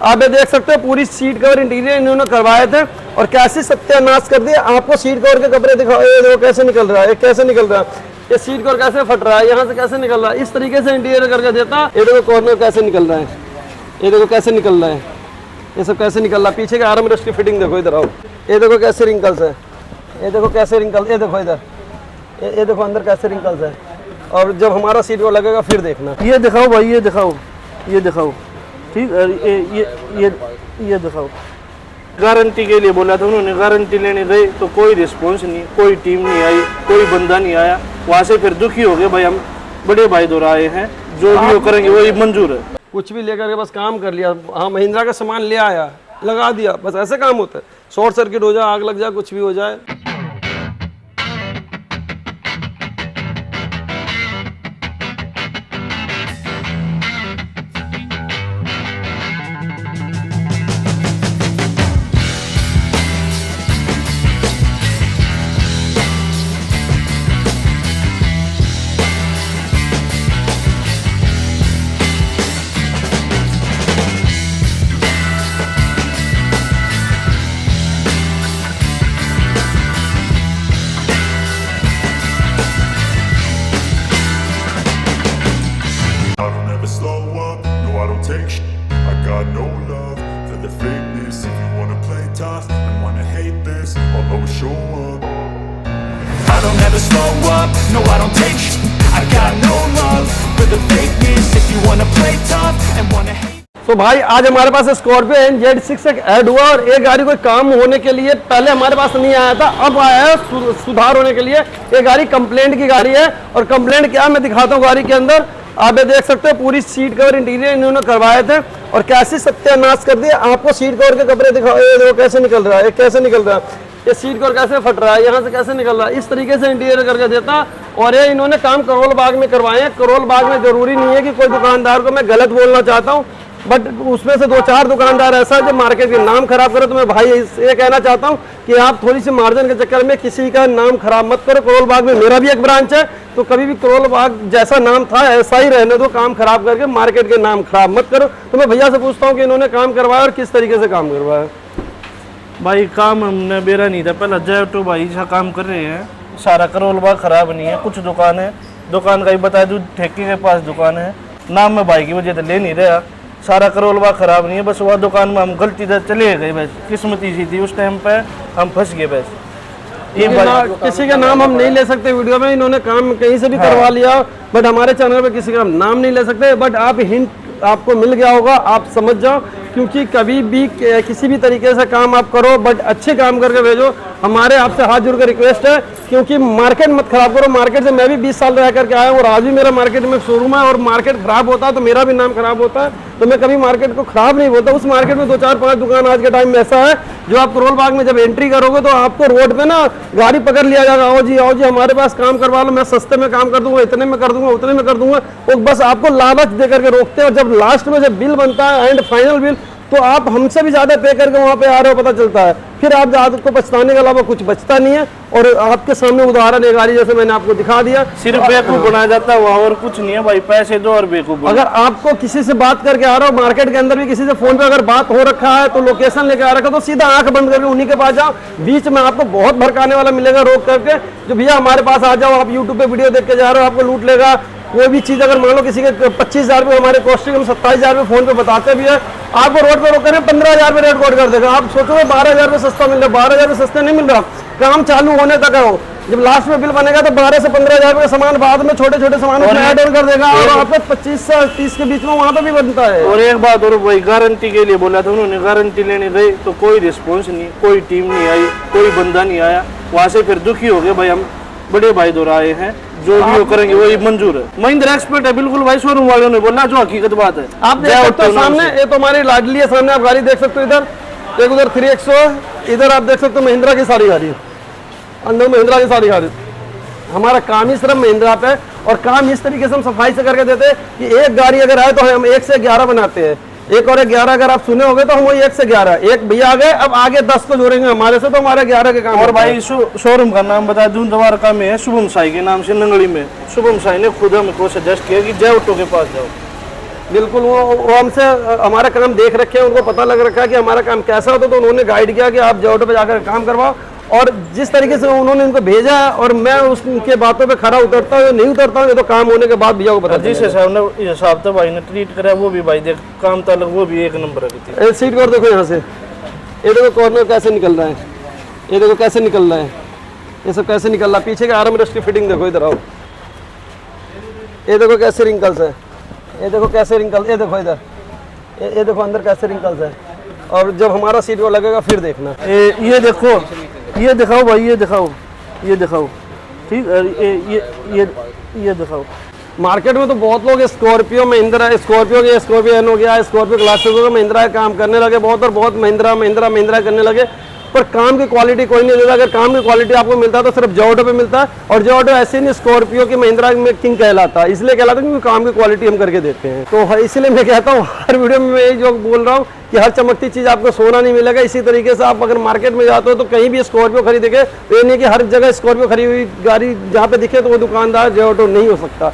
आप ये देख सकते हो पूरी सीट कवर इंटीरियर इन्होंने करवाए थे और कैसे सत्यानाश कर दिया। आपको सीट कवर के कपड़े दिखाओ, ये देखो कैसे निकल रहा है, ये कैसे निकल रहा है, ये सीट कवर कैसे फट रहा है, यहाँ से कैसे निकल रहा है, इस तरीके से इंटीरियर करके देता। ये देखो कॉर्नर कैसे निकल रहा है, ये देखो कैसे निकल रहा है, ये सब कैसे निकल रहा है। पीछे के आर्म रेस्ट की फिटिंग देखो, इधर आओ, ये देखो कैसे रिंकल्स है, ये देखो कैसे रिंकल, ये देखो इधर, ये देखो अंदर कैसे रिंकल्स है। और जब हमारा सीट वो लगेगा फिर देखना। ये दिखाओ भाई, ये दिखाओ, ये दिखाओ, ठीक है, ये दिखाओ। गारंटी के लिए बोला था उन्होंने, गारंटी लेने गए तो कोई रिस्पॉन्स नहीं, कोई टीम नहीं आई, कोई बंदा नहीं आया। वहाँ से फिर दुखी हो गए, भाई हम बड़े भाई दोहराए हैं, जो भी वो करेंगे वही मंजूर है। कुछ भी लेकर के बस काम कर लिया, हाँ महिंद्रा का सामान ले आया, लगा दिया, बस ऐसे काम होता है। शॉर्ट सर्किट हो जाए, आग लग जाए, कुछ भी हो जाए। I don't ever slow up, no I don't take shit. I got no love for the fakeness. If you wanna play tough and wanna hate this, I'll always show up. I don't ever slow up, no I don't take shit. I got no love for the fakeness. If you wanna play tough and wanna hate. तो भाई आज हमारे पास Scorpio NZ6 एक add हुआ और ये गाड़ी कोई काम होने के लिए पहले हमारे पास नहीं आया था, अब आया है सुधार होने के लिए। ये गाड़ी कंप्लेंट की गाड़ी है और कंप्लेंट क्या मैं दिखाता हूँ। गाड़ी के अंदर आप ये देख सकते हो पूरी सीट कवर इंटीरियर इन्होंने करवाए थे और कैसे सत्यानाश कर दिया। आपको सीट कवर के कपड़े दिखाओ, ये देखो कैसे निकल रहा है, ये कैसे निकल रहा है, ये सीट कवर कैसे फट रहा है, यहाँ से कैसे निकल रहा है, इस तरीके से इंटीरियर करके देता। और ये इन्होंने काम करोल बाग में करवाए हैं। करोल बाग में जरूरी नहीं है कि कोई दुकानदार को मैं गलत बोलना चाहता हूँ, बट उसमें से 2-4 दुकानदार ऐसा है जो मार्केट के नाम खराब करे। तो मैं भाई ये कहना चाहता हूँ कि आप थोड़ी सी मार्जिन के चक्कर में किसी का नाम खराब मत करो। करोल बाग में मेरा भी एक ब्रांच है, तो कभी भी करोल बाग जैसा नाम था ऐसा ही रहने दो, काम खराब करके मार्केट के नाम खराब मत करो। तो मैं भैया से पूछता हूँ कि इन्होंने काम करवाया और किस तरीके से काम करवाया। भाई काम हमने बेरा नहीं था, पहले जय टू भाई सा काम कर रहे हैं। सारा करोल बाग खराब नहीं है, कुछ दुकान है, दुकान का ही बता दूँ, ठेके के पास दुकान है, नाम में भाई की वजह से ले नहीं रहा। सारा करोल बाग खराब नहीं है, बस वह दुकान में हम गलती से चले गए, बस किस्मत ही थी उस टाइम पे, हम फंस गए बस। ये किसी का नाम हम नहीं ले सकते वीडियो में, इन्होंने काम कहीं से भी करवा लिया, बट हमारे चैनल पे किसी का नाम नहीं ले सकते। बट आप हिंट आपको मिल गया होगा, आप समझ जाओ, क्योंकि कभी भी किसी भी तरीके से काम आप करो बट अच्छे काम करके भेजो। हमारे आपसे हाथ जोड़ कर रिक्वेस्ट है, क्योंकि मार्केट मत खराब करो। मार्केट से मैं भी 20 साल रह करके आया हूँ और आज भी मेरा मार्केट में शोरूम है और मार्केट खराब होता है तो मेरा भी नाम खराब होता है। तो मैं कभी मार्केट को खराब नहीं बोलता। उस मार्केट में 2-4-5 दुकान आज के टाइम में ऐसा है जो आप करोल बाग में जब एंट्री करोगे तो आपको रोड पे ना गाड़ी पकड़ लिया जाएगा, आओ जी हमारे पास काम करवा लो, मैं सस्ते में काम कर दूंगा, इतने में कर दूंगा, उतने में कर दूंगा। वो बस आपको लालच दे करके रोकते हैं और जब लास्ट में जब बिल बनता है एंड फाइनल बिल, तो आप हमसे भी ज्यादा पे करके वहाँ पे आ रहे हो, पता चलता है। फिर आप आपको पछताने के अलावा कुछ बचता नहीं है। और आपके सामने उदाहरण है गाड़ी, जैसे मैंने आपको दिखा दिया, सिर्फ बेवकूफ बनाया जाता है वहाँ, और कुछ नहीं है भाई, पैसे दो और बेवकूफ। अगर आपको किसी से बात करके आ रहा हो, मार्केट के अंदर भी किसी से फोन पे अगर बात हो रखा है तो लोकेशन लेके आ रखा तो सीधा आंख बंद करके उन्हीं के पास जाओ। बीच में आपको बहुत भड़काने वाला मिलेगा रोक करके, जो भैया हमारे पास आ जाओ, आप यूट्यूब पे वीडियो देख के जा रहे हो, आपको लूट लेगा। कोई भी चीज़ अगर मान लो किसी के 25,000 रुपये हमारे कॉस्टिंग हम 27,000 रुपये फोन पे बताते भी है, आपको रोड पे रोक कर 15,000 रुपये रेट कोड कर देगा। आप सोचोगे 12,000 रुपये सस्ता मिल रहा है, 12,000 रुपये सस्ते नहीं मिल रहा। काम चालू होने तक है वो, जब लास्ट में बिल बनेगा तो 12 से 15,000 रुपये सामान बाद में छोटे छोटे सामान ऐड ऑन कर देगा और आपको 25 से 30 के बीच में वहाँ पे भी बनता है। और एक बात और भाई, गारंटी के लिए बोला था उन्होंने, गारंटी लेने गए तो कोई रिस्पॉन्स नहीं, कोई टीम नहीं आई, कोई बंदा नहीं आया। वहाँ से फिर दुखी हो गए, भाई हम बड़े भाई दोहराए हैं, जो भी वो करेंगे वही मंजूर है। महिंद्रा एक्सपर्ट है बिल्कुल भाई, शोरूम वालों ने बोला जो हकीकत बात है। आप देख सकते हो सामने, ये तो हमारी लाडली है, सामने आप गाड़ी देख सकते हो, इधर एक उधर 3X, इधर आप देख सकते हो महिंद्रा की सारी गाड़ी, अंदर महिंद्रा की सारी गाड़ी। हमारा काम ही सिर्फ महिंद्रा पे, और काम इस तरीके से हम सफाई से करके देते हैं कि एक गाड़ी अगर आए तो हम 1 से 11 बनाते हैं। 1 और 11 अगर आप सुने होंगे तो हम वही 1 से 11, एक भैया आ गए, अब आगे 10 को जोड़ेंगे हमारे से, तो हमारे 11 के काम। और भाई शोरूम का नाम बता दूं, द्वारका में है, शुभम साई के नाम से, नंगड़ी में। शुभम साई ने खुद हमको सजेस्ट किया कि जय ऑटो के पास जाओ। बिल्कुल वो हमसे हमारा काम देख रखे हैं, उनको पता लग रखा है कि हमारा काम कैसा होता है, तो उन्होंने गाइड किया कि आप जोटो पे जाकर काम करवाओ। और जिस तरीके से उन्होंने उनको भेजा है और मैं उनके बातों पे खरा उतरता हूँ नहीं उतरता हूँ, ये तो काम होने के बाद भैया को पता जिस हिसाब ने हिसाब तो भाई ने ट्रीट करा वो भी भाई देख काम तक वो भी एक नंबर है। सीट कर देखो यहाँ से, ये देखो कॉर्नर कैसे निकल रहा है, ये देखो कैसे निकल रहा है, ये सब कैसे निकल रहा है। पीछे के आर्म रेस्ट की फिटिंग देखो, इधर आओ, ये देखो कैसे रिंकल्स है, ये देखो कैसे रिंकल, ये देखो इधर, ये देखो अंदर कैसे रिंकल्स है। और जब हमारा सीट वो लगेगा फिर देखना। ये देखो, ये दिखाओ भाई, ये दिखाओ, ये दिखाओ, ठीक है, ये दिखाओ। मार्केट में तो बहुत लोग स्कॉर्पियो महिंद्रा, स्कॉर्पियो के स्कॉर्पियो एन हो गया, स्कॉर्पियो क्लासिक हो गया, महिंद्रा का काम करने लगे बहुत, और बहुत महिंद्रा करने लगे, पर काम की क्वालिटी कोई नहीं देता। अगर काम की क्वालिटी आपको मिलता है तो सिर्फ जोटो पे मिलता है, और जोटो ऐसे नहीं स्कॉर्पियो की महिंद्रा में किंग कहलाता है, इसलिए कहलाता है क्योंकि काम की क्वालिटी हम करके देते हैं। तो इसलिए मैं कहता हूँ हर वीडियो में मैं यही जो बोल रहा हूँ कि हर चमकती चीज़ आपको सोना नहीं मिलेगा। इसी तरीके से आप अगर मार्केट में जाते हो तो कहीं भी स्कॉर्पियो खरीदेंगे तो ये नहीं कि हर जगह स्कॉर्पियो खरीदी हुई गाड़ी जहाँ पे दिखे तो वो दुकानदार जोटो नहीं हो सकता।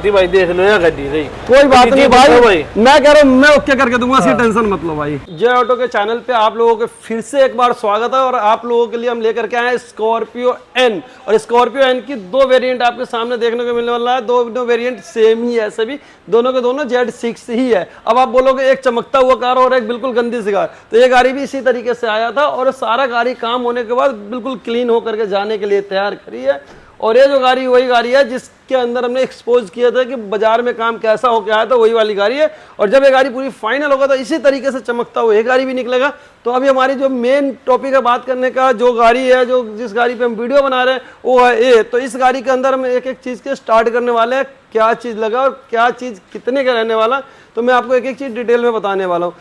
भाई देख लो या गाड़ी रही, कोई बात नहीं भाई, मैं कह रहा हूँ मैं ओके करके दूंगा, इसकी टेंशन मत लो भाई। जय ऑटो के चैनल पे आप लोगों के फिर से एक बार स्वागत है, और आप लोगों के लिए हम लेकर के आए हैं स्कॉर्पियो एन। और स्कॉर्पियो एन की दो वेरिएंट आपके सामने देखने को मिलने वाला है। दोनों वेरिएंट सेम ही है, सभी दोनों के दोनों Z6 ही है। अब आप बोलोगे एक चमकता हुआ कार और एक बिल्कुल गंदी सी कार, तो ये गाड़ी भी इसी तरीके से आया था, और सारा गाड़ी काम होने के बाद बिल्कुल क्लीन होकर के जाने के लिए तैयार खड़ी है। और ये जो गाड़ी वही गाड़ी है जिसके अंदर हमने एक्सपोज किया था कि बाजार में काम कैसा होकर आया था, वही वाली गाड़ी है। और जब ये गाड़ी पूरी फाइनल होगा तो इसी तरीके से चमकता हुआ ये गाड़ी भी निकलेगा। तो अभी हमारी जो मेन टॉपिक है बात करने का, जो गाड़ी है, जो जिस गाड़ी पे हम वीडियो बना रहे हैं वो है ये। तो इस गाड़ी के अंदर हम एक एक चीज़ के स्टार्ट करने वाले हैं, क्या चीज़ लगा और क्या चीज़ कितने का रहने वाला, तो मैं आपको एक एक चीज़ डिटेल में बताने वाला हूँ।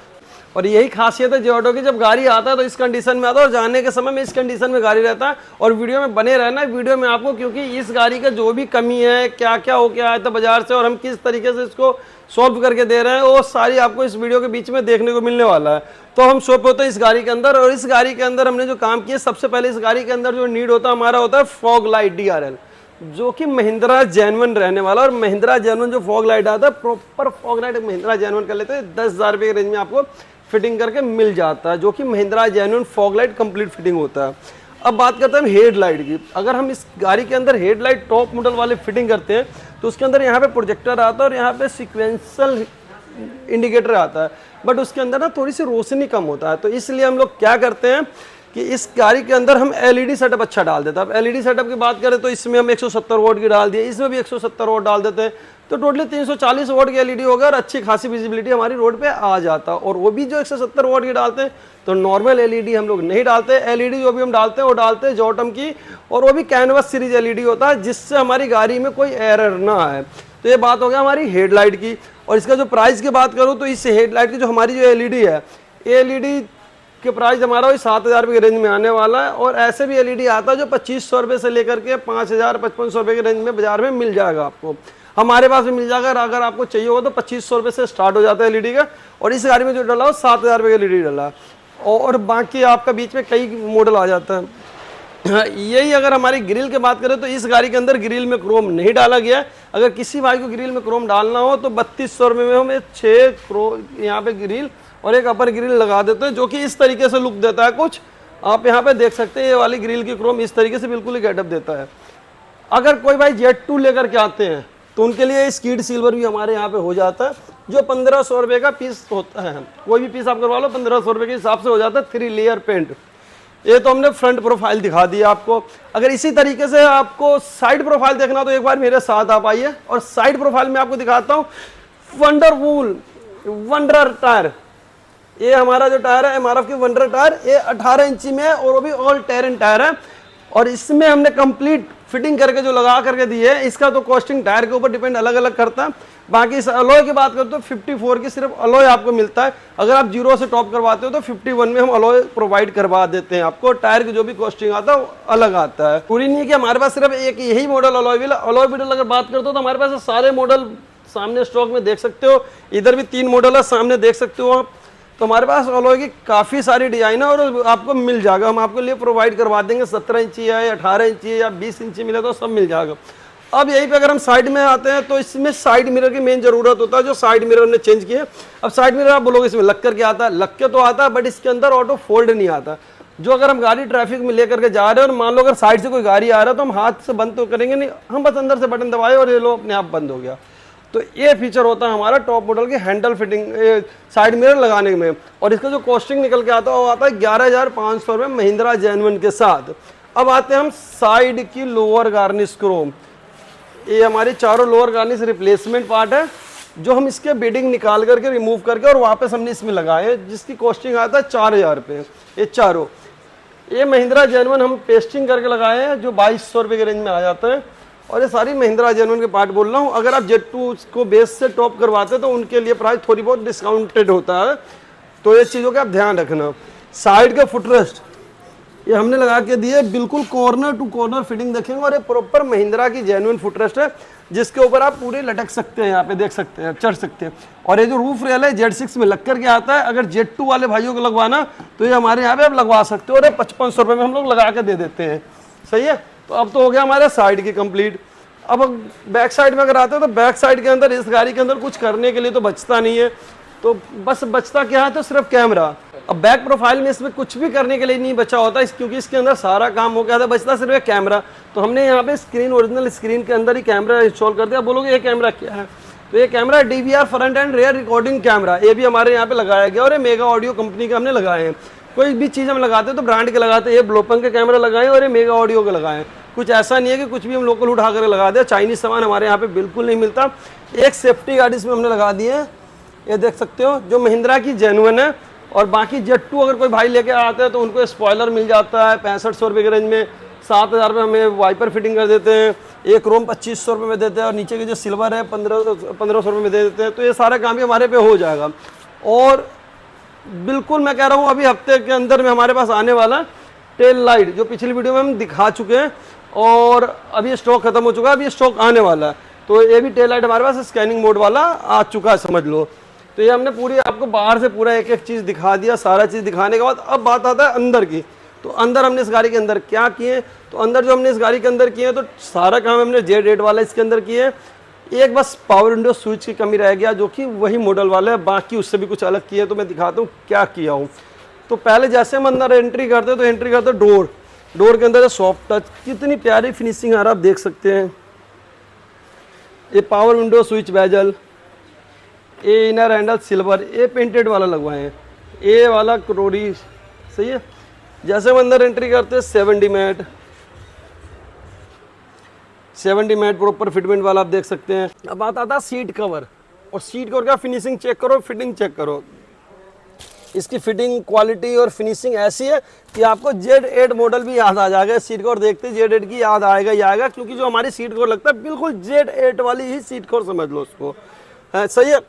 और यही खासियत है जोटो की, जब गाड़ी आता है तो इस कंडीशन में आता है और जाने के समय में इस कंडीशन में गाड़ी रहता है। और वीडियो में बने रहना है वीडियो में आपको, क्योंकि इस गाड़ी का जो भी कमी है, क्या क्या हो क्या आया था बाजार से और हम किस तरीके से इसको सॉल्व करके दे रहे हैं, वो सारी आपको इस वीडियो के बीच में देखने को मिलने वाला है। तो हम शॉप होते हैं इस गाड़ी के अंदर, और इस गाड़ी के अंदर हमने जो काम किया, सबसे पहले इस गाड़ी के अंदर जो नीड होता है हमारा होता है फॉग लाइट DRL, जो कि महिंद्रा जेन्युइन रहने वाला। और महिंद्रा जेन्युइन जो फॉग लाइट आता है, proper fog light Mahindra genuine कर लेते हैं, 10,000 रुपये के रेंज में आपको फिटिंग करके मिल जाता है, जो कि Mahindra genuine fog light complete fitting होता है। अब बात करते हैं हेड लाइट की। अगर हम इस गाड़ी के अंदर हेड लाइट टॉप मॉडल वाले फिटिंग करते हैं तो उसके अंदर यहाँ पे प्रोजेक्टर आता है और यहाँ पे सीक्वेंशियल इंडिकेटर आता है, बट उसके अंदर ना थोड़ी सी रोशनी कम होता है। तो इसलिए हम लोग क्या करते हैं कि इस गाड़ी के अंदर हम LED सेटअप अच्छा डाल देते हैं। अब LED सेटअप की बात करें तो इसमें हम 170 वोट की डाल दिए, इसमें भी 170 वोट डाल देते हैं, तो टोटली 340 वोट की LED होगा और अच्छी खासी विजिबिलिटी हमारी रोड पे आ जाता है। और वो भी जो 170 वोट की डालते हैं, तो नॉर्मल LED हम लोग नहीं डालते। LED जो भी हम डालते हैं वो डालते हैं जोटम की, और वो भी कैनवस सीरीज LED होता है, जिससे हमारी गाड़ी में कोई एरर ना आए। तो ये बात हो गया हमारी हेडलाइट की। और इसका जो प्राइस की बात करूँ तो इस हेडलाइट की जो हमारी जो LED है, LED के प्राइस हमारा वही 7,000 रुपये के रेंज में आने वाला है। और ऐसे भी LED आता है जो 2,500 रुपये से लेकर के 5,000 5,500 रुपये के रेंज में बाजार में मिल जाएगा आपको, हमारे पास भी मिल जाएगा। अगर आपको चाहिए होगा तो 2,500 रुपये से स्टार्ट हो जाता है LED का। और इस गाड़ी में जो डला हो 7,000 रुपये का LED डला, और बाकी आपका बीच में कई मॉडल आ जाता है। यही अगर हमारी ग्रिल की बात करें तो इस गाड़ी के अंदर ग्रिल में क्रोम नहीं डाला गया है। अगर किसी भाई को ग्रिल में क्रोम डालना हो तो 3,200 रुपये में हमें 6 क्रोम यहाँ पे ग्रिल और एक अपर ग्रिल लगा देते हैं, जो कि इस तरीके से लुक देता है। कुछ आप यहाँ पे देख सकते हैं, ये वाली ग्रिल की क्रोम इस तरीके से बिल्कुल ही गेटअप देता है। अगर कोई भाई Z2 लेकर के आते हैं तो उनके लिए स्कीड सिल्वर भी हमारे यहाँ पे हो जाता है, जो 1,500 रुपये का पीस होता है। कोई भी पीस आप करवा लो 1,500 रुपये के हिसाब से हो जाता है 3 लेयर पेंट। ये तो हमने फ्रंट प्रोफाइल दिखा दी आपको। अगर इसी तरीके से आपको साइड प्रोफाइल देखना तो एक बार मेरे साथ आप आइए, और साइड प्रोफाइल में आपको दिखाता हूँ वंडरफुल वंडर टायर। ये हमारा जो टायर है MRF की वंडर टायर, ये 18 इंची में है और वो भी ऑल टेरेन टायर है। और इसमें हमने कंप्लीट फिटिंग करके जो लगा करके दी है, इसका तो कॉस्टिंग टायर के ऊपर डिपेंड अलग अलग करता है। बाकी इस अलॉय की बात करें तो 54 की सिर्फ अलॉय आपको मिलता है। अगर आप 0 से टॉप करवाते हो तो 51 में हम अलॉय प्रोवाइड करवा देते हैं आपको। टायर की जो भी कॉस्टिंग आता है वो अलग आता है। पूरी नहीं है कि हमारे पास सिर्फ एक यही model alloy wheel. Alloy wheel अगर बात करते हो तो हमारे पास सारे मॉडल सामने स्टॉक में देख सकते हो। इधर भी 3 मॉडल है, सामने देख सकते हो आप। तो हमारे पास अलॉय की काफ़ी सारी डिजाइन है और आपको मिल जाएगा। हम आपके लिए प्रोवाइड करवा देंगे, 17 इंची है, 18 इंची है या 20 इंची मिले तो सब मिल जाएगा। अब यहीं पे अगर हम साइड में आते हैं तो इसमें साइड मिरर की मेन जरूरत होता है, जो साइड मिरर ने चेंज किए। अब साइड मिरर आप बोलोगे इसमें लग करके आता है, लग के तो आता है बट इसके अंदर ऑटो फोल्ड नहीं आता। जो अगर हम गाड़ी ट्रैफिक में लेकर के जा रहे हैं और मान लो अगर साइड से कोई गाड़ी आ रहा है तो हम हाथ से बंद तो करेंगे नहीं, हम बस अंदर से बटन दबाए और ये लो अपने आप बंद हो गया। तो ये फीचर होता है हमारा टॉप मॉडल की हैंडल फिटिंग साइड मिरर लगाने में। और इसका जो कॉस्टिंग निकल के आता है वो आता है 11,500 रुपये महिंद्रा जेन्युइन के साथ। अब आते हैं हम साइड की लोअर गार्निश क्रोम। ये हमारी चारों लोअर गार्निश रिप्लेसमेंट पार्ट है, जो हम इसके बेडिंग निकाल करके रिमूव करके और वापस हमने इसमें लगाए, जिसकी कॉस्टिंग आता है 4,000 रुपये। ये चारों ये महिंद्रा जेन्युइन हम पेस्टिंग करके लगाए हैं, जो 2,200 रुपये के रेंज में आ जाता है। और ये सारी महिंद्रा जेन्युइन के पार्ट बोल रहा हूँ। अगर आप Z2 को बेस से टॉप करवाते हैं तो उनके लिए प्राइस थोड़ी बहुत डिस्काउंटेड होता है, तो ये चीज़ों का आप ध्यान रखना। साइड के फुटरेस्ट ये हमने लगा के दिए, बिल्कुल कॉर्नर टू कॉर्नर फिटिंग देखेंगे और ये प्रॉपर महिंद्रा की जेन्युइन फुटरेस्ट है, जिसके ऊपर आप पूरे लटक सकते हैं, यहाँ पे देख सकते हैं, चढ़ सकते हैं। और ये जो रूफ रेल है Z6 में लग करके आता है। अगर Z2 वाले भाइयों को लगवाना तो ये हमारे यहाँ पे आप लगवा सकते हो, और 5500 रुपये में हम लोग लगा के दे देते हैं। सही है, तो अब तो हो गया हमारे साइड की कंप्लीट। अब बैक साइड में अगर आते हैं तो बैक साइड के अंदर इस गाड़ी के अंदर कुछ करने के लिए तो बचता नहीं है, तो बस बचता क्या है तो सिर्फ कैमरा। अब बैक प्रोफाइल में इसमें कुछ भी करने के लिए नहीं बचा होता, क्योंकि इसके अंदर सारा काम हो गया था, बचता सिर्फ एक कैमरा। तो हमने यहाँ पे स्क्रीन ओरिजिनल स्क्रीन के अंदर ही कैमरा इंस्टॉल कर दिया। बोलोगे ये कैमरा क्या है, तो ये camera DVR front and rear recording camera, ये भी हमारे यहाँ पे लगाया गया और ये मेगा ऑडियो कंपनी के हमने लगाए हैं। कोई भी चीज़ हम लगाते हैं तो ब्रांड के लगाते हैं, ये ब्लोपंग के कैमरा लगाए और ये मेगा ऑडियो के लगाए। कुछ ऐसा नहीं है कि कुछ भी हम लोकल उठा कर लगा दें, चाइनीज सामान हमारे यहाँ पे बिल्कुल नहीं मिलता। एक सेफ्टी गार्ड इसमें हमने लगा दी है, ये देख सकते हो, जो महिंद्रा की जेन्युइन है। और बाकी Z2 अगर कोई भाई लेके आते हैं तो उनको स्पॉइलर मिल जाता है 6500 रुपये के रेंज में। 7,000 रुपये हमें वाइपर फिटिंग कर देते हैं, एक क्रोम 2500 रुपये में देते हैं, और नीचे के जो सिल्वर है 1500 रुपये में दे देते हैं। तो ये सारा काम भी हमारे पे हो जाएगा। और बिल्कुल मैं कह रहा हूँ अभी हफ्ते के अंदर में हमारे पास आने वाला टेल लाइट, जो पिछली वीडियो में हम दिखा चुके हैं, और अभी स्टॉक खत्म हो चुका है, अभी स्टॉक आने वाला है। तो ये भी टेल लाइट हमारे पास स्कैनिंग मोड वाला आ चुका है, समझ लो। तो ये हमने पूरी आपको बाहर से पूरा एक एक चीज़ दिखा दिया। सारा चीज़ दिखाने के बाद अब बात आता है अंदर की। तो अंदर हमने इस गाड़ी के अंदर क्या किए, तो अंदर जो हमने इस गाड़ी के अंदर किए तो सारा काम हमने Z8 वाला इसके अंदर किए। एक बस पावर विंडो स्विच की कमी रह गया, जो कि वही मॉडल वाला है, बाकी उससे भी कुछ अलग किया। तो मैं दिखाता हूँ क्या किया हूँ। तो पहले जैसे हम अंदर एंट्री करते तो एंट्री करते डोर के अंदर सॉफ्ट टच, कितनी प्यारी फिनिशिंग आ रहा है, आप देख सकते हैं। ये पावर विंडो स्विच बेजल, ये इनर हैंडल सिल्वर, ये पेंटेड वाला लगवाए हैं, ये वाला करोड़ी। सही है, जैसे हम अंदर एंट्री करते हैं 70 मैट प्रॉपर फिटमेंट वाला आप देख सकते हैं। अब बात आता है सीट कवर, और सीट कवर का फिनिशिंग चेक करो, फिटिंग चेक करो। इसकी फिटिंग क्वालिटी और फिनिशिंग ऐसी है कि आपको Z8 मॉडल भी याद आ जाएगा। सीट कवर देखते Z8 की याद आएगा ही आएगा, क्योंकि जो हमारी सीट कवर लगता है बिल्कुल Z8 वाली ही सीट कवर समझ लो उसको। सही है।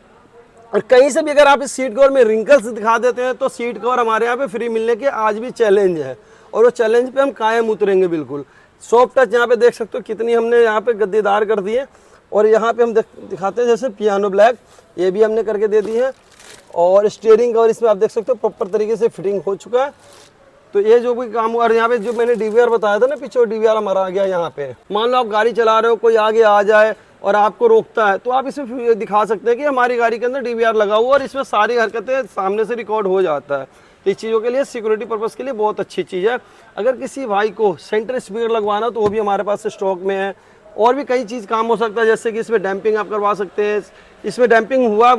और कहीं से भी अगर आप इस सीट कवर में रिंकल्स दिखा देते हैं तो सीट कवर हमारे यहाँ पे फ्री मिलने के आज भी चैलेंज है, और वो चैलेंज पे हम कायम उतरेंगे बिल्कुल। सॉफ्ट टच यहाँ पे देख सकते हो कितनी हमने यहाँ पे गद्देदार कर दी है। और यहाँ पे हम दिखाते हैं जैसे पियानो ब्लैक, ये भी हमने करके दे दी है। और स्टीयरिंग कवर इसमें आप देख सकते हो प्रॉपर तरीके से फिटिंग हो चुका है। तो ये जो भी काम हुआ, यहाँ पे जो मैंने DVR बताया था ना पीछे, DVR हमारा आ गया यहाँ पे। मान लो आप गाड़ी चला रहे हो, कोई आगे आ जाए और आपको रोकता है, तो आप इसमें दिखा सकते हैं कि हमारी गाड़ी के अंदर DVR लगा हुआ, और इसमें सारी हरकतें सामने से रिकॉर्ड हो जाता है। इस चीज़ों के लिए, सिक्योरिटी पर्पज़ के लिए बहुत अच्छी चीज़ है। अगर किसी भाई को सेंटर स्पीकर लगवाना तो वो भी हमारे पास स्टॉक में है। और भी कई चीज़ काम हो सकता है, जैसे कि इसमें डैम्पिंग आप करवा सकते हैं। इसमें डैम्पिंग हुआ,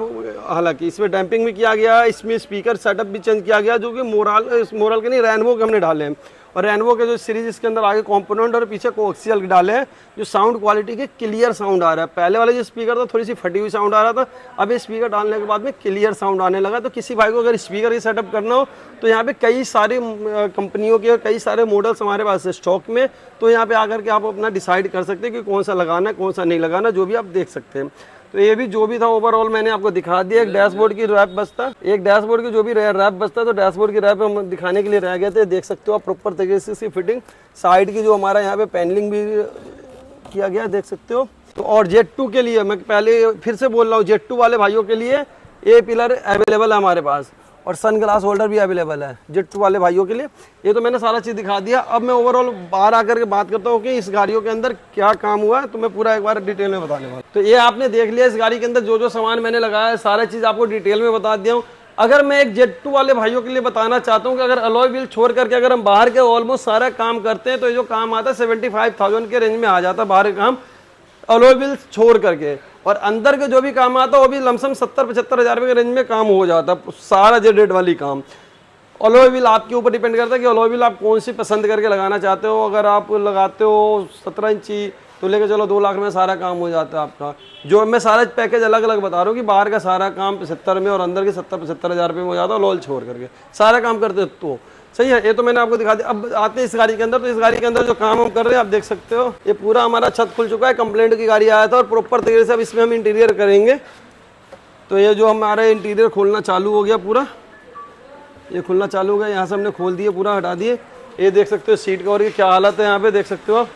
हालांकि इसमें डैम्पिंग भी किया गया, इसमें स्पीकर सेटअप भी चेंज किया गया, जो कि मोरल के नहीं, रेनवो के हमने डाले हैं। और रेनवो के जो सीरीज इसके अंदर आगे कंपोनेंट और पीछे कोएक्सियल डाले हैं, जो साउंड क्वालिटी के क्लियर साउंड आ रहा है। पहले वाले जो स्पीकर था थोड़ी सी फटी हुई साउंड आ रहा था, अब ये स्पीकर डालने के बाद में क्लियर साउंड आने लगा। तो किसी भाई को अगर स्पीकर की सेटअप करना हो तो यहाँ पे कई सारी कंपनियों के और कई सारे मॉडल्स हमारे पास है स्टॉक में। तो यहाँ पे आकर के आप अपना डिसाइड कर सकते हैं कि कौन सा लगाना है, कौन सा नहीं लगाना, जो भी आप देख सकते हैं। तो ये भी जो भी था ओवरऑल मैंने आपको दिखा दिया। एक डैशबोर्ड की रैप बचता, एक डैशबोर्ड की जो भी रैप बचता, तो डैशबोर्ड की रैप हम दिखाने के लिए रह गए थे। देख सकते हो आप प्रॉपर तरीके से इसकी फिटिंग, साइड की जो हमारा यहाँ पे पैनलिंग भी किया गया, देख सकते हो। तो और Z2 के लिए मैं पहले फिर से बोल रहा हूँ, Z2 वाले भाइयों के लिए ये पिलर अवेलेबल है हमारे पास। और सन ग्लास होल्डर भी अवेलेबल है जेट 2 वाले भाइयों के लिए। ये तो मैंने सारा चीज़ दिखा दिया। अब मैं ओवरऑल बाहर आकर के बात करता हूँ कि इस गाड़ियों के अंदर क्या काम हुआ है, तो मैं पूरा एक बार डिटेल में बताने वाला। तो ये आपने देख लिया इस गाड़ी के अंदर जो जो सामान मैंने लगाया है, सारा चीज़ आपको डिटेल में बता दिया हूँ। अगर मैं एक जेट 2 वाले भाइयों के लिए बताना चाहता हूँ कि अगर अलॉय व्हील छोड़ करके अगर हम बाहर के ऑलमोस्ट सारा काम करते हैं, तो ये जो काम आता है 75,000 के रेंज में आ जाता है बाहर का काम अलॉय व्हील छोड़ करके। और अंदर के जो भी काम आता है वो भी लमसम 70-75 हज़ार रुपये के रेंज में काम हो जाता है सारा जेट रेट वाली काम। अलॉय व्हील आपके ऊपर डिपेंड करता है कि अलॉय व्हील आप कौन सी पसंद करके लगाना चाहते हो। अगर आप लगाते हो 17 इंची तो लेके चलो 2 लाख में सारा काम हो जाता है आपका। जो मैं सारा पैकेज अलग अलग बता रहा हूँ कि बाहर का सारा काम 75 में और अंदर के 70-75 हज़ार रुपये में हो जाता है अलॉय छोड़ करके सारा काम करते तो सही है। ये तो मैंने आपको दिखा दिया। अब आते हैं इस गाड़ी के अंदर। तो इस गाड़ी के अंदर जो काम हम कर रहे हैं आप देख सकते हो, ये पूरा हमारा छत खुल चुका है। कंप्लेंट की गाड़ी आया था और प्रॉपर तरीके से अब इसमें हम इंटीरियर करेंगे। तो ये जो हमारा इंटीरियर खोलना चालू हो गया, पूरा ये खुलना चालू हो गया। यहाँ से हमने खोल दिए, पूरा हटा दिए। ये देख सकते हो सीट कवर की क्या हालत है, यहाँ पे देख सकते हो आप।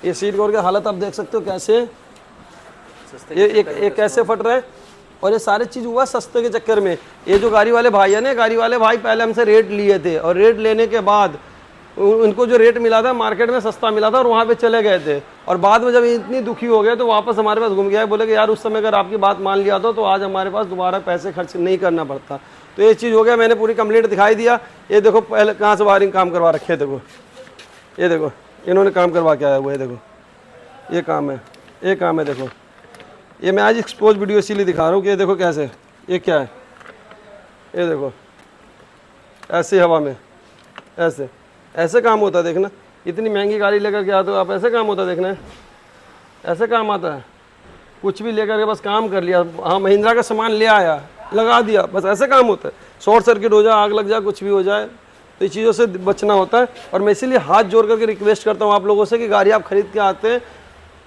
ये सीट कवर की हालत आप देख सकते हो कैसे, ये कैसे फट रहा है। और ये सारी चीज़ हुआ सस्ते के चक्कर में। ये जो गाड़ी वाले भाई है ना, गाड़ी वाले भाई पहले हमसे रेट लिए थे और रेट लेने के बाद उनको जो रेट मिला था मार्केट में सस्ता मिला था और वहाँ पे चले गए थे। और बाद में जब इतनी दुखी हो गए तो वापस हमारे पास घूम गया, बोले कि यार उस समय अगर आपकी बात मान लिया था तो आज हमारे पास दोबारा पैसे खर्च नहीं करना पड़ता। तो ये चीज़ हो गया। मैंने पूरी कंप्लीट दिखाई दिया। ये देखो पहले कहाँ से वायरिंग काम करवा रखे, देखो ये देखो इन्होंने काम करवा के आया हुआ है। देखो ये काम है, ये काम है। देखो ये मैं आज एक्सपोज वीडियो इसीलिए दिखा रहा हूँ कि ये देखो कैसे, ये क्या है, ये देखो ऐसे हवा में ऐसे ऐसे काम होता है। देखना इतनी महंगी गाड़ी लेकर के आते हो आप, ऐसे काम होता है। देखना है ऐसे काम आता है। कुछ भी लेकर के बस काम कर लिया, हाँ महिंद्रा का सामान ले आया लगा दिया, बस ऐसे काम होता है। शॉर्ट सर्किट हो जाए, आग लग जाए, कुछ भी हो जाए, तो इस चीज़ों से बचना होता है। और मैं इसीलिए हाथ जोड़ करके रिक्वेस्ट करता हूँ आप लोगों से कि गाड़ी आप खरीद के आते हैं,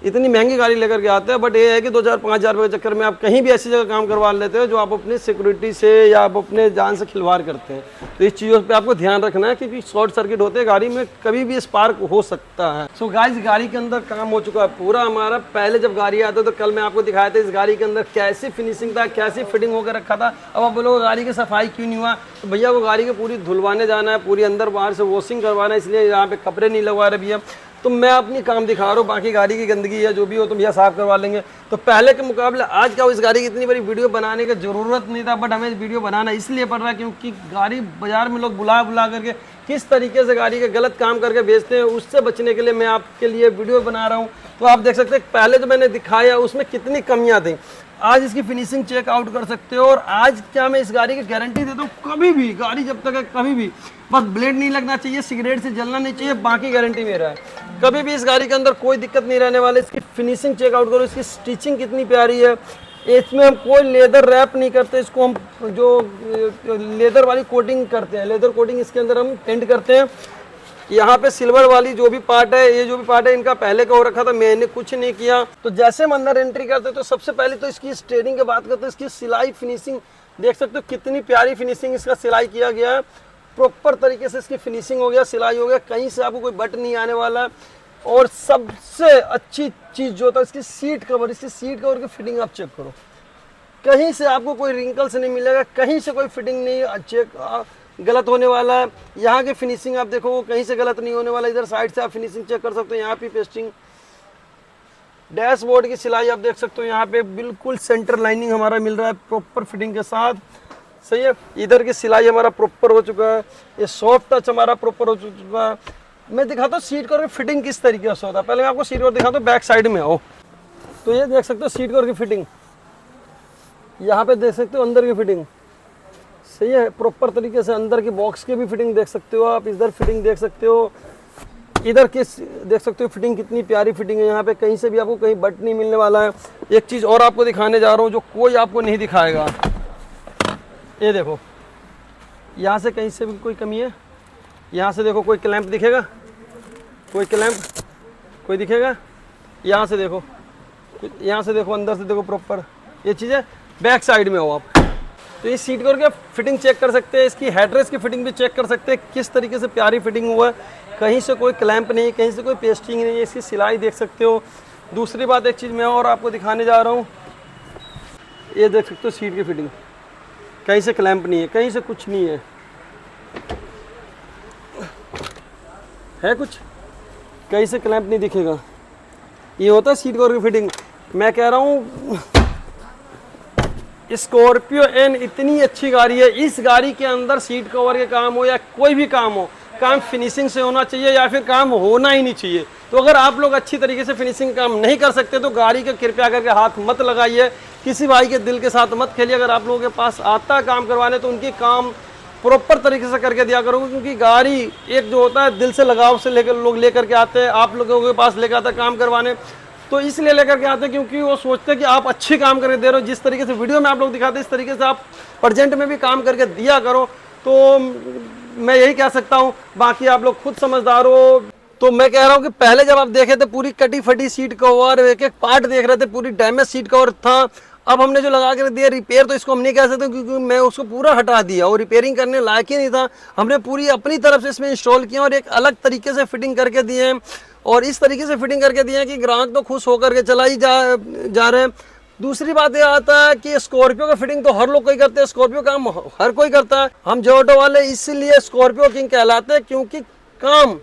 इतनी महंगी गाड़ी लेकर के आते हैं, बट ये है कि 2-4-5 हज़ार रुपये के चक्कर में आप कहीं भी ऐसी जगह काम करवा लेते हो जो आप अपनी सिक्योरिटी से या आप अपने जान से खिलवाड़ करते हैं। तो इस चीज़ों पे आपको ध्यान रखना है क्योंकि शॉर्ट सर्किट होते हैं गाड़ी में, कभी भी स्पार्क हो सकता है। सो गाइस गाड़ी के अंदर काम हो चुका है पूरा हमारा। पहले जब गाड़ी आता तो कल मैं आपको दिखाया था इस गाड़ी के अंदर कैसी फिनिशिंग था, कैसी फिटिंग होकर रखा था। अब आप बोलोगे गाड़ी की सफाई क्यों नहीं हुआ, तो भैया वो गाड़ी को पूरी धुलवाने जाना है, पूरी अंदर बाहर से वॉशिंग करवाना है, इसलिए यहाँ पे कपड़े नहीं लगवा रहे भैया। तो मैं अपनी काम दिखा रहा हूँ, बाकी गाड़ी की गंदगी है जो भी हो तो भैया साफ करवा लेंगे। तो पहले के मुकाबले आज क्या इस गाड़ी की इतनी बड़ी वीडियो बनाने की ज़रूरत नहीं था, बट हमें वीडियो बनाना इसलिए पड़ रहा है क्योंकि गाड़ी बाजार में लोग बुला करके किस तरीके से गाड़ी के गलत काम करके बेचते हैं, उससे बचने के लिए मैं आपके लिए वीडियो बना रहा हूँ। तो आप देख सकते हैं पहले जो मैंने दिखाया उसमें कितनी कमियाँ थी, आज इसकी फिनिशिंग चेक आउट कर सकते हो। और आज क्या मैं इस गाड़ी की गारंटी देता हूँ, कभी भी गाड़ी जब तक है कभी भी बस ब्लेड नहीं लगना चाहिए, सिगरेट से जलना नहीं चाहिए, बाकी गारंटी मेरा है। कभी भी इस गाड़ी के अंदर कोई दिक्कत नहीं रहने वाली। इसकी फिनिशिंग चेक आउट करो, इसकी स्टिचिंग कितनी प्यारी है। इसमें हम कोई लेदर रैप नहीं करते, इसको हम जो लेदर वाली कोटिंग करते हैं, लेदर कोटिंग इसके अंदर हम पेंट करते हैं। यहाँ पे सिल्वर वाली जो भी पार्ट है, ये जो भी पार्ट है इनका पहले का हो रखा था, मैंने कुछ नहीं किया। तो जैसे हम अंदर एंट्री करते तो सबसे पहले तो इसकी स्टेयरिंग की बात करते हैं, इसकी सिलाई फिनिशिंग देख सकते हो कितनी प्यारी फिनिशिंग इसका सिलाई किया गया है। प्रॉपर तरीके से इसकी फिनिशिंग हो गया, सिलाई हो गया, कहीं से आपको कोई बट नहीं आने वाला है। और सबसे अच्छी चीज़ जो था इसकी सीट कवर, इसकी सीट कवर की फिटिंग आप चेक करो, कहीं से आपको कोई रिंकल्स नहीं मिलेगा, कहीं से कोई फिटिंग नहीं चेक गलत होने वाला है। यहाँ की फिनिशिंग आप देखो वो कहीं से गलत नहीं होने वाला। इधर साइड से आप फिनिशिंग चेक कर सकते हो, यहाँ पे पेस्टिंग, डैशबोर्ड की सिलाई आप देख सकते हो, यहाँ पे बिल्कुल सेंटर लाइनिंग हमारा मिल रहा है प्रॉपर फिटिंग के साथ, सही है। इधर की सिलाई हमारा प्रॉपर हो चुका है, ये सॉफ्ट टच हमारा प्रॉपर हो चुका है। मैं दिखाता हूँ सीट कवर की फिटिंग किस तरीके से होता है। पहले मैं आपको सीट कवर दिखाता हूँ, बैक साइड में आओ तो ये देख सकते हो सीट कवर की फिटिंग, यहाँ पे देख सकते हो अंदर की फिटिंग, सही है प्रॉपर तरीके से। अंदर की बॉक्स की भी फिटिंग देख सकते हो आप, इधर फिटिंग देख सकते हो, इधर किस देख सकते हो फिटिंग कितनी प्यारी फिटिंग है। यहाँ पे कहीं से भी आपको कहीं बट नहीं मिलने वाला है। एक चीज़ और आपको दिखाने जा रहा हूँ जो कोई आपको नहीं दिखाएगा, ये देखो यहाँ से कहीं से भी कोई कमी है, यहाँ से देखो कोई क्लैंप दिखेगा, कोई क्लैंप कोई दिखेगा, यहाँ से देखो, यहाँ से देखो, अंदर से देखो प्रॉपर ये चीज़ें। बैक साइड में हो आप तो इस सीट कवर की फिटिंग चेक कर सकते हैं, इसकी हेडरेस्ट की फिटिंग भी चेक कर सकते हैं किस तरीके से प्यारी फिटिंग हुआ है, कहीं से कोई क्लैंप नहीं, कहीं से कोई पेस्टिंग नहीं है, इसकी सिलाई देख सकते हो। दूसरी बात एक चीज़ मैं और आपको दिखाने जा रहा हूँ, ये देख सकते हो सीट की फिटिंग कहीं से क्लैंप नहीं है, कहीं से कुछ नहीं है कुछ, कहीं से क्लैंप नहीं दिखेगा। ये होता है सीट कवर की फिटिंग। मैं कह रहा हूँ स्कॉर्पियो एन इतनी अच्छी गाड़ी है, इस गाड़ी के अंदर सीट कवर के काम हो या कोई भी काम हो, काम फिनिशिंग से होना चाहिए या फिर काम होना ही नहीं चाहिए। तो अगर आप लोग अच्छी तरीके से फिनिशिंग काम नहीं कर सकते तो गाड़ी का कृपया करके हाथ मत लगाइए, किसी भाई के दिल के साथ मत खेलिए। अगर आप लोगों के पास आता है काम करवाने तो उनकी काम प्रॉपर तरीके से करके दिया करो, क्योंकि गाड़ी एक जो होता है दिल से लगाव से लेकर लोग लेकर के आते हैं, आप लोगों के पास लेकर आते हैं काम करवाने, तो इसलिए लेकर के आते हैं क्योंकि वो सोचते हैं कि आप अच्छी काम करके दे रहे हो। जिस तरीके से वीडियो में आप लोग दिखाते हैं इस तरीके से आप प्रेजेंट में भी काम करके दिया करो, तो मैं यही कह सकता हूँ। बाकी आप लोग खुद समझदार हो। तो मैं कह रहा हूँ कि पहले जब आप देखे थे पूरी कटी फटी सीट कवर, एक एक पार्ट देख रहे थे, पूरी डैमेज सीट कवर था। अब हमने जो लगा कर दिया रिपेयर, तो इसको हम नहीं कह सकते क्योंकि मैं उसको पूरा हटा दिया और रिपेयरिंग करने लायक ही नहीं था। हमने पूरी अपनी तरफ से इसमें इंस्टॉल किया और एक अलग तरीके से फिटिंग करके दिए हैं, और इस तरीके से फिटिंग करके दिए हैं कि ग्राहक तो खुश होकर के चला ही जा रहे हैं। दूसरी बात यह आता है कि स्कॉर्पियो का फिटिंग तो हर लोग कोई करते हैं, स्कॉर्पियो काम हर कोई करता है। हम जो ऑटो वाले इसलिए स्कॉर्पियो किंग कहलाते हैं क्योंकि काम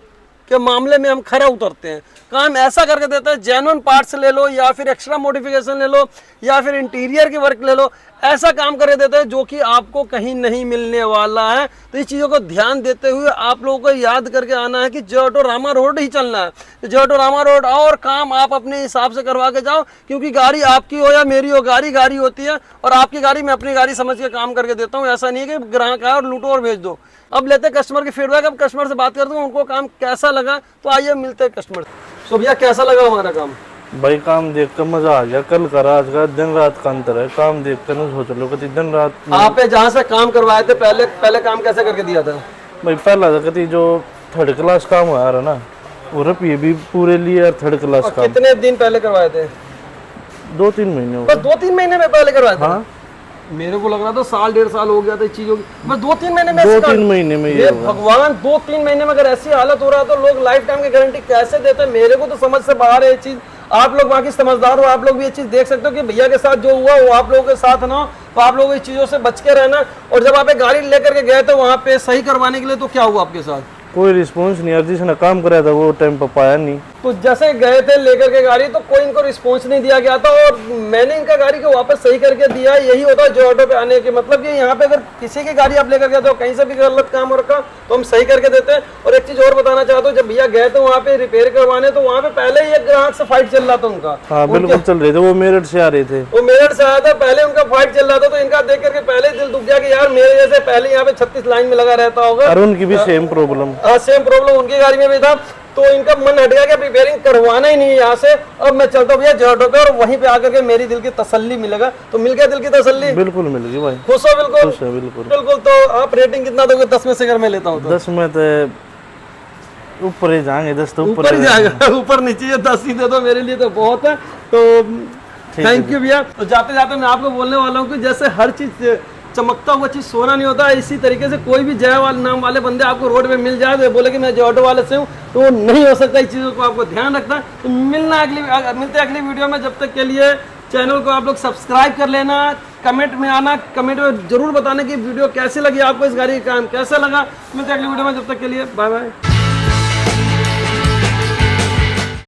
के मामले में हम खरा उतरते हैं। काम ऐसा करके देते हैं, जेन्युइन पार्ट्स ले लो या फिर एक्स्ट्रा मॉडिफिकेशन ले लो या फिर इंटीरियर की वर्क ले लो, ऐसा काम करके देते हैं जो कि आपको कहीं नहीं मिलने वाला है। तो इस चीज़ों को ध्यान देते हुए आप लोगों को याद करके आना है कि जय ऑटो रामा रोड ही चलना है। जय ऑटो रामा रोड आओ और काम आप अपने हिसाब से करवा के जाओ, क्योंकि गाड़ी आपकी हो या मेरी हो, गाड़ी गाड़ी होती है और आपकी गाड़ी मैं अपनी गाड़ी समझ के काम करके देता हूँ। ऐसा नहीं है कि ग्राहक आए और लूटो और भेज दो। अब लेते हैं कस्टमर की फीडबैक। अब कस्टमर से बात करते हैं उनको काम कैसा लगा, तो आइए मिलते हैं कस्टमर से। तो भैया कैसा लगा हमारा काम? भाई काम देख कर मजा आ गया। कल का आज का दिन रात का अंतर है। काम देख कर नहीं सोच लो कभी दिन रात। आपने जहाँ से काम करवाए थे पहले काम कैसे करके दिया था? भाई पहला था कभी जो 3rd क्लास काम हुआ रहा ना, वो रुपये भी पूरे लिए यार 3rd क्लास काम। कितने दिन पहले करवाए थे? 2-3 महीने हो बस 2-3 महीने में पहले करवाए थे? हाँ, मेरे को लग रहा था 1.5 साल हो गया था इस चीजों की। बस 2-3 महीने में 2-3 महीने में ये होगा। भगवान 2-3 महीने में अगर ऐसी हालत हो रहा है तो लोग लाइफ टाइम की गारंटी कैसे देते हैं? मेरे को तो समझ से बाहर है ये चीज। आप लोग बाकी समझदार हो, आप लोग भी ये चीज देख सकते हो कि भैया के साथ जो हुआ वो आप लोगों के साथ ना हो, तो आप लोग इस चीजों से बच के रहना। और जब आप एक गाड़ी लेकर के गए थे वहां पे सही करवाने के लिए, तो क्या हुआ आपके साथ? कोई रिस्पॉन्स नहीं। अर्जी से काम कराया था वो टाइम पर पाया नहीं। तो जैसे गए थे लेकर के गाड़ी तो कोई इनको रिस्पॉन्स नहीं दिया गया था और मैंने इनका गाड़ी को वापस सही करके दिया। यही होता है जो ऑटो पे आने के मतलब कि यहाँ पे अगर किसी की गाड़ी आप लेकर गए तो कहीं से भी गलत काम हो रखा तो हम सही करके देते हैं। और एक चीज और बताना चाहता हूँ, जब भैया गए थे वहाँ पे रिपेयर करवाने तो वहाँ पे पहले ही एक ग्राहक से फाइट चल रहा था उनका। हाँ बिल्कुल चल रहे थे। वो मेरठ से आ रहे थे। वो मेरठ से आया था, पहले उनका फाइट चल रहा था, तो इनका देख करके पहले ही दिल दुख गया कि यार मेरे जैसे पहले यहाँ पे 36 लाइन में लगा रहता होगा। और उनकी भी सेम प्रॉब्लम उनकी गाड़ी में भी था, तो इनका मन हट गया कि रिपेयरिंग करवाना ही नहीं है यहाँ से। अब मैं चलता हूँ भैया जय ऑटो पे और वहीं पे आकर के मेरी दिल की तसल्ली मिलेगा। तो मिल गया दिल की तसल्ली? बिल्कुल मिल गई भाई। खुश हो? बिल्कुल खुश है, बिल्कुल बिल्कुल। तो आप रेटिंग कितना दोगे 10 में से? अगर मैं लेता हूँ तो 10 में तो ऊपर ही जाएंगे। 10 तो ऊपर ही जाएगा। ऊपर नीचे ये 10 ही दे दो, मेरे लिए तो बहुत है। तो थैंक यू भैया। तो जाते जाते मैं आपको बोलने वाला हूँ कि जैसे हर चीज चमकता हुआ चीज सोना नहीं होता, इसी तरीके से कोई भी जय वाले नाम वाले बंदे आपको रोड पे मिल जाए तो बोले कि मैं जय ऑटो वाले से हूँ, तो वो नहीं हो सकता। इस चीज़ों को आपको ध्यान रखना। तो मिलते अगली वीडियो में। जब तक के लिए चैनल को आप लोग सब्सक्राइब कर लेना। कमेंट में आना, कमेंट में जरूर बताना कि वीडियो कैसी लगी आपको, इस गाड़ी का काम कैसा लगा। मिलते अगली वीडियो में, जब तक के लिए बाय बाय।